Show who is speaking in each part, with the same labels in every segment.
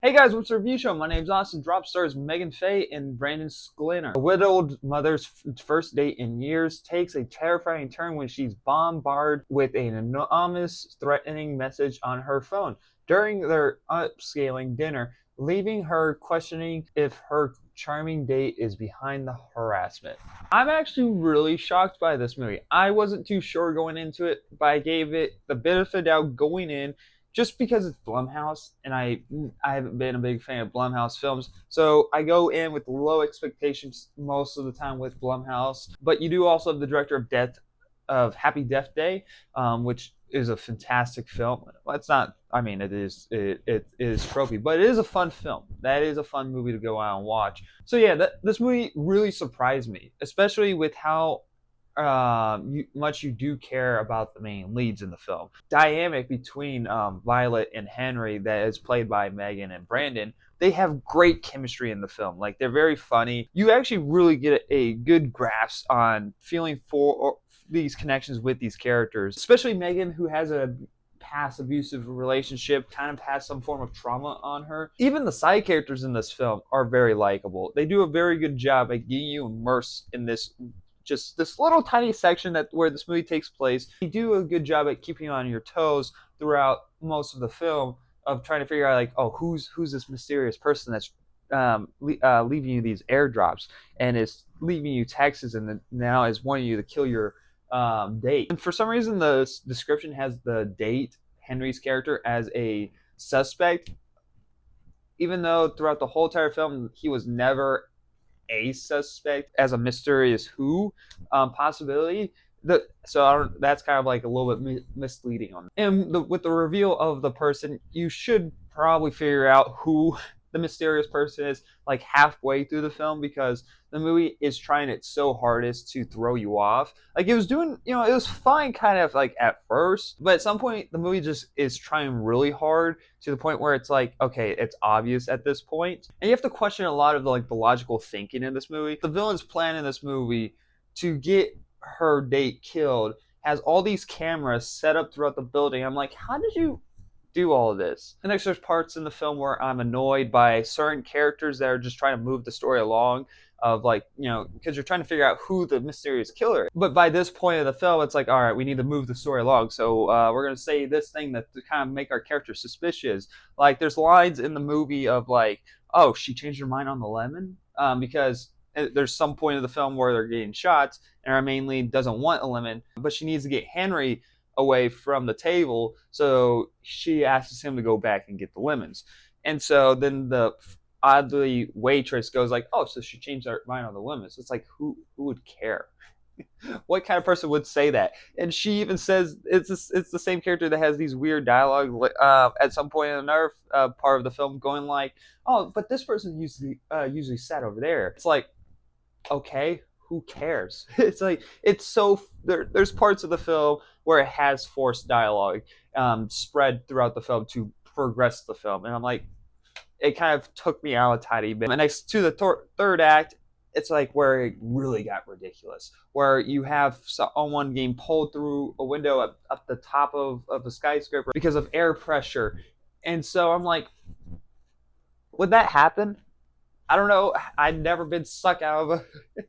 Speaker 1: Hey guys, what's the review show? My name's Austin. Drop stars Megan Faye and Brandon Sklenar. A widowed mother's first date in years takes a terrifying turn when she's bombarded with an anonymous, threatening message on her phone during their upscaling dinner, leaving her questioning if her charming date is behind the harassment. I'm actually really shocked by this movie. I wasn't too sure going into it, but I gave it the benefit of the doubt going in just because it's Blumhouse, and I haven't been a big fan of Blumhouse films, so I go in with low expectations most of the time with Blumhouse. But you do also have the director of Happy Death Day, which is a fantastic film. Well, it's not. I mean, it is tropey, but it is a fun film. That is a fun movie to go out and watch. So yeah, this movie really surprised me, especially with how much you do care about the main leads in the film. Dynamic between Violet and Henry, that is played by Megan and Brandon, they have great chemistry in the film. Like, they're very funny. You actually really get a good grasp on feeling for these connections with these characters, especially Megan, who has a past abusive relationship, kind of has some form of trauma on her. Even the side characters in this film are very likable. They do a very good job at getting you immersed in this little tiny section that where this movie takes place. They do a good job at keeping you on your toes throughout most of the film, of trying to figure out, like, oh, who's this mysterious person that's leaving you these airdrops and is leaving you texts and now is wanting you to kill your date. And for some reason, the description has the date, Henry's character, as a suspect, even though throughout the whole entire film he was never a suspect, as a mysterious who possibility. That's kind of like a little bit misleading on. And with the reveal of the person, you should probably figure out who the mysterious person is like halfway through the film, because the movie is trying its so hardest to throw you off. Like, it was doing, it was fine kind of like at first, but at some point the movie just is trying really hard to the point where it's like, okay, it's obvious at this point, and you have to question a lot of the logical thinking in this movie. The villain's plan in this movie to get her date killed has all these cameras set up throughout the building. I'm like, how did you do all of this? And there's parts in the film where I'm annoyed by certain characters that are just trying to move the story along, of like, because you're trying to figure out who the mysterious killer is. But by this point of the film, it's like, all right, we need to move the story along, so we're going to say this thing that to kind of make our character suspicious. Like, there's lines in the movie of like, oh, she changed her mind on the lemon, because there's some point of the film where they're getting shots and our main lead doesn't want a lemon, but she needs to get Henry away from the table, so she asks him to go back and get the lemons. And so then the oddly waitress goes like, oh, so she changed her mind on the lemons. It's like, who would care? What kind of person would say that? And she even says it's the same character that has these weird dialogue at some point in another part of the film, going like, oh, but this person usually sat over there. It's like, okay, who cares? It's like, it's so there's parts of the film where it has forced dialogue spread throughout the film to progress the film, and I'm like, it kind of took me out a tiny bit. And next to the third act, it's like where it really got ridiculous, where you have someone getting pulled through a window up the top of a skyscraper because of air pressure. And so I'm like, would that happen? I don't know. I've never been sucked out of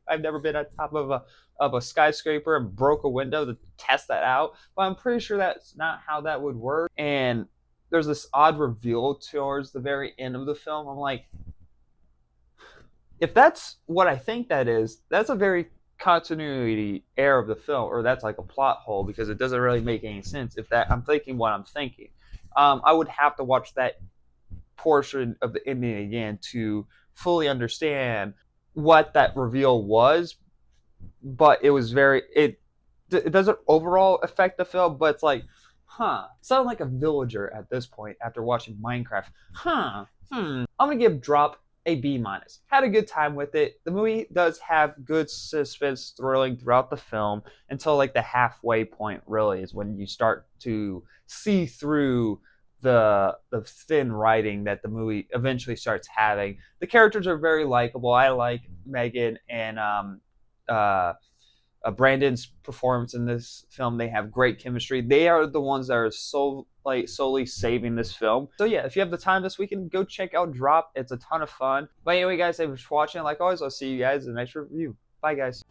Speaker 1: I've never been at top of a skyscraper and broke a window to test that out. But I'm pretty sure that's not how that would work. And there's this odd reveal towards the very end of the film. I'm like, if that's what I think that is, that's a very continuity error of the film, or that's like a plot hole, because it doesn't really make any sense if that I'm thinking what I'm thinking. I would have to watch that portion of the ending again to fully understand what that reveal was. But it was it doesn't overall affect the film, but it's like, sound like a villager at this point after watching Minecraft. I'm gonna give Drop a B minus. Had a good time with it. The movie does have good suspense, thrilling throughout the film until like the halfway point. Really, is when you start to see through the thin writing that the movie eventually starts having. The characters are very likable. I like Megan and Brandon's performance in this film. They have great chemistry. They are the ones that are solely saving this film. So yeah, if you have the time this weekend, go check out Drop. It's a ton of fun. But anyway, guys, thanks for watching. Like always, I'll see you guys in the next review. Bye, guys.